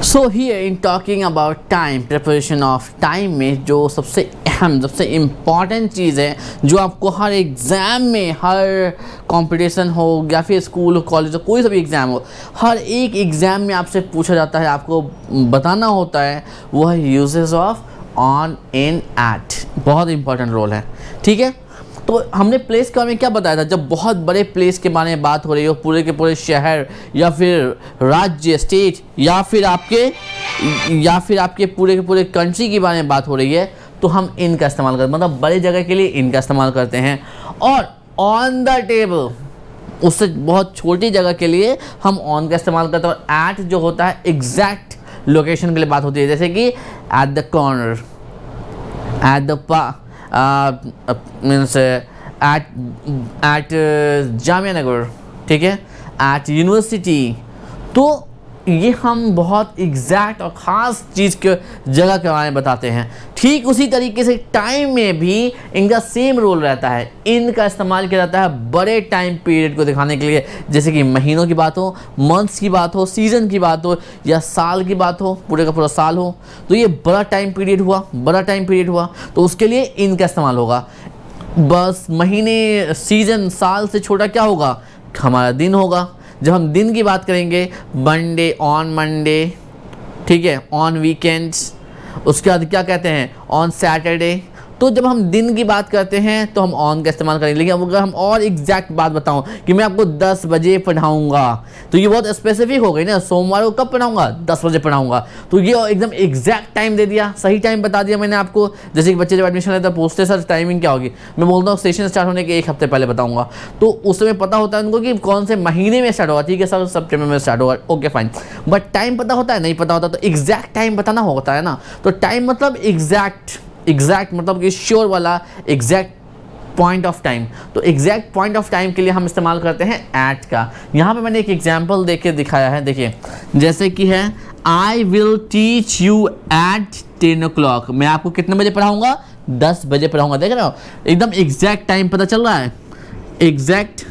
So here in talking about time, preparation of time में जो सबसे अहम, सबसे इम्पॉर्टेंट चीज़ है जो आपको हर एग्ज़ाम में, हर कंपटीशन हो या फिर स्कूल हो, कॉलेज हो, कोई सा भी एग्ज़ाम हो, हर एक एग्ज़ाम में आपसे पूछा जाता है, आपको बताना होता है, वो है uses of on, in, at. बहुत इंपॉर्टेंट रोल है, ठीक है। तो हमने प्लेस के बारे में क्या बताया था, जब बहुत बड़े प्लेस के बारे में बात हो रही हो, पूरे के पूरे शहर या फिर राज्य, स्टेट या फिर आपके पूरे के पूरे कंट्री के बारे में बात हो रही है, तो हम इन का इस्तेमाल करते हैं, मतलब बड़े जगह के लिए इन का इस्तेमाल करते हैं। और ऑन द टेबल, उससे बहुत छोटी जगह के लिए हम ऑन का इस्तेमाल करते हैं। और एट जो होता है एग्जैक्ट लोकेशन के लिए बात होती है, जैसे कि at the corner, at the means at Jamia Nagar, ठीक है, एट यूनिवर्सिटी। तो ये हम बहुत एग्जैक्ट और ख़ास चीज़ के जगह के बारे में बताते हैं। ठीक उसी तरीके से टाइम में भी इनका सेम रोल रहता है। इनका इस्तेमाल किया जाता है बड़े टाइम पीरियड को दिखाने के लिए, जैसे कि महीनों की बात हो, मंथ्स की बात हो, सीज़न की बात हो या साल की बात हो, पूरे का पूरा साल हो, तो ये बड़ा टाइम पीरियड हुआ, तो उसके लिए इनका इस्तेमाल होगा। बस महीने, सीज़न, साल से छोटा क्या होगा, हमारा दिन होगा। जब हम दिन की बात करेंगे, मंडे, ऑन मंडे, ठीक है, ऑन वीकेंड्स, उसके बाद क्या कहते हैं, ऑन सैटरडे। तो जब हम दिन की बात करते हैं तो हम ऑन का इस्तेमाल करेंगे। लेकिन अगर हम और एग्जैक्ट बात बताऊं कि मैं आपको 10 बजे पढ़ाऊंगा, तो ये बहुत स्पेसिफिक हो गई ना, सोमवार को कब पढ़ाऊंगा, 10 बजे पढ़ाऊंगा, तो ये एकदम एग्जैक्ट टाइम दे दिया, सही टाइम बता दिया मैंने आपको। जैसे कि बच्चे जब एडमिशन लेते हैं पूछते सर टाइमिंग क्या होगी, मैं बोलता हूँ सेशन स्टार्ट होने के 1 हफ्ते पहले बताऊँगा, तो उस समय पता होता है उनको कि कौन से महीने में स्टार्ट होगा। ठीक है सर, सितंबर में स्टार्ट होगा, ओके फाइन, बट टाइम पता होता है, नहीं पता होता, तो एग्जैक्ट टाइम बताना होता है ना। तो टाइम मतलब एग्जैक्ट मतलब कि श्योर वाला एग्जैक्ट पॉइंट ऑफ टाइम। तो एग्जैक्ट पॉइंट ऑफ टाइम के लिए हम इस्तेमाल करते हैं एट का। यहाँ पे मैंने एक एग्जांपल दे के दिखाया है, देखिए, जैसे कि है I will teach you at 10 o'clock, मैं आपको कितने बजे पढ़ाऊंगा, 10 बजे पढ़ाऊंगा। देख रहे हो, एकदम एग्जैक्ट टाइम पता चल रहा है, एग्जैक्ट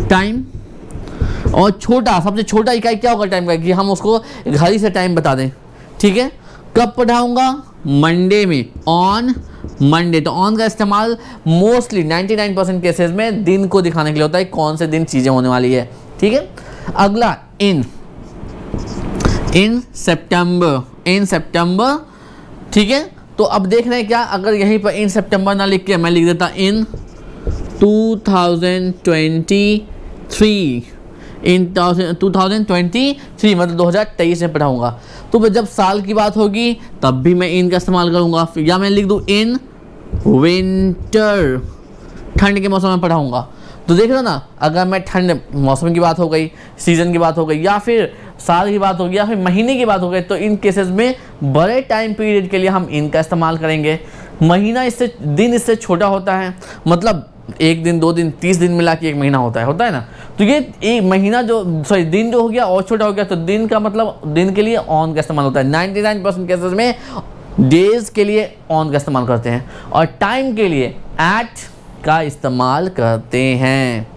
टाइम। और छोटा, सबसे छोटा इकाई क्या होगा टाइम का, कि हम उसको घड़ी से टाइम बता दें, ठीक है। कब पढ़ाऊंगा, मंडे में, ऑन मंडे। तो ऑन का इस्तेमाल मोस्टली 99% केसेस में दिन को दिखाने के लिए होता है, कौन से दिन चीज़ें होने वाली है, ठीक है। अगला इन सितंबर, ठीक है। तो अब देख रहे हैं क्या, अगर यहीं पर इन सितंबर ना लिख के मैं लिख देता इन 2023, इन 2023 मतलब 2023 में पढ़ाऊंगा। तो जब साल की बात होगी तब भी मैं इन का इस्तेमाल करूंगा, या मैं लिख दूं इन विंटर, ठंड के मौसम में पढ़ाऊंगा। तो देख रहे हो ना, अगर मैं ठंड मौसम की बात हो गई, सीजन की बात हो गई, या फिर साल की बात होगी, या फिर महीने की बात हो गई, तो इन केसेस में बड़े टाइम पीरियड के लिए हम इन का इस्तेमाल करेंगे। महीना दिन इससे छोटा होता है, मतलब 1 दिन, 2 दिन, 30 दिन मिला के 1 महीना होता है ना। तो ये एक महीना दिन जो हो गया और छोटा हो गया, तो दिन का मतलब दिन के लिए ऑन का इस्तेमाल होता है। 99% केसेस में डेज के लिए ऑन का इस्तेमाल करते हैं, और टाइम के लिए एट का इस्तेमाल करते हैं।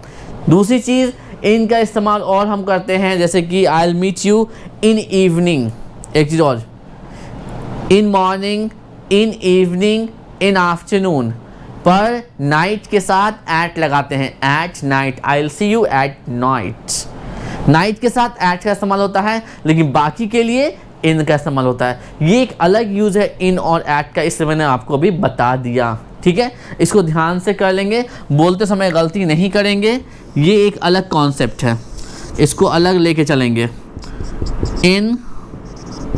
दूसरी चीज़, इन का इस्तेमाल और हम करते हैं, जैसे कि I will meet you in evening, एक चीज़ और, in morning, in evening, in afternoon, पर नाइट के साथ एट लगाते हैं, at night, I will see you at night. Night के साथ एट का इस्तेमाल होता है, लेकिन बाकी के लिए इन का इस्तेमाल होता है। ये एक अलग यूज़ है इन और एट का, इसलिए मैंने आपको भी बता दिया, ठीक है। इसको ध्यान से कर लेंगे, बोलते समय गलती नहीं करेंगे, ये एक अलग कॉन्सेप्ट है, इसको अलग लेके चलेंगे। इन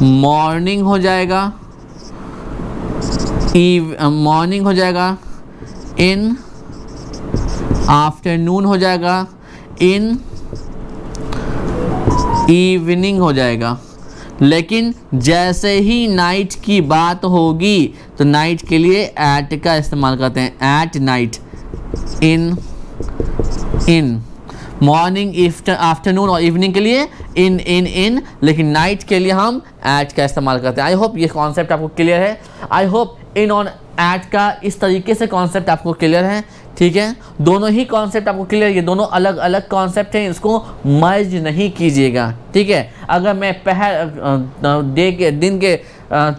मॉर्निंग हो जाएगा, मॉर्निंग हो जाएगा, इन आफ्टरनून हो जाएगा, इन इवनिंग हो जाएगा। लेकिन जैसे ही नाइट की बात होगी तो नाइट के लिए एट का इस्तेमाल करते हैं, at night, in morning, afternoon और इवनिंग के लिए इन, लेकिन नाइट के लिए हम एट का इस्तेमाल करते हैं। आई होप ये कॉन्सेप्ट आपको क्लियर है। आई होप इन और एट का इस तरीके से कॉन्सेप्ट आपको क्लियर है, ठीक है। दोनों ही कॉन्सेप्ट आपको क्लियर, ये दोनों अलग अलग कॉन्सेप्ट हैं, इसको मर्ज नहीं कीजिएगा, ठीक है। अगर मैं दिन के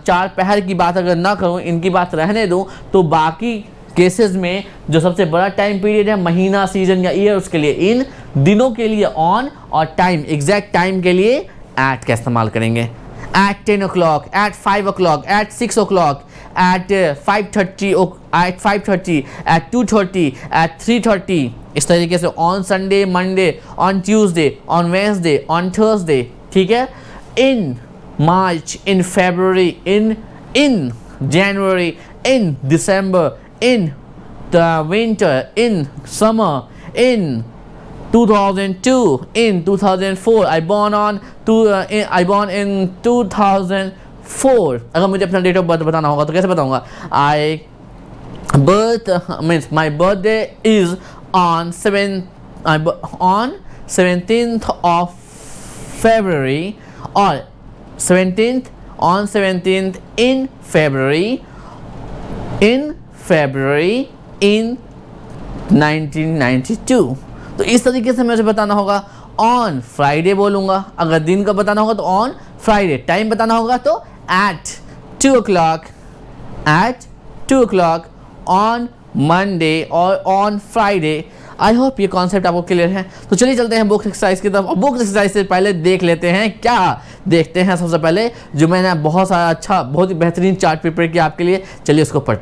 4 पहर की बात अगर ना करूँ, इनकी बात रहने दूँ, तो बाकी केसेस में जो सबसे बड़ा टाइम पीरियड है, महीना, सीजन या ईयर, उसके लिए इन, दिनों के लिए ऑन, और टाइम, एग्जैक्ट टाइम के लिए एट का इस्तेमाल करेंगे। At 10 o'clock, at 5 o'clock, at 6 o'clock, at 5:30, at 5:30, at 2:30, at 3:30, इस तरीके से on Sunday, Monday, on Tuesday, on Wednesday, on Thursday, ठीक है। इन मार्च, इन फरवरी, इन जनवरी, इन दिसंबर, in the winter, in summer, in 2002, in 2004, I born in 2004। अगर मुझे अपना डेट ऑफ बर्थ बताना होगा तो कैसे बताऊंगा? My birthday is on 17th of February, or 17th in February in 1992। तो इस तरीके से मुझे बताना होगा। ऑन फ्राइडे बोलूँगा, अगर दिन का बताना होगा तो ऑन फ्राइडे, टाइम बताना होगा तो एट 2 o'clock ऑन मंडे और ऑन फ्राइडे। आई होप ये कॉन्सेप्ट आपको क्लियर है। तो चलिए चलते हैं बुक एक्सरसाइज की तरफ। और बुक एक्सरसाइज से पहले देख लेते हैं, क्या देखते हैं सबसे पहले, जो मैंने बहुत ही बेहतरीन चार्ट प्रिपेयर किया आपके लिए। चलिए उसको पढ़ते हैं।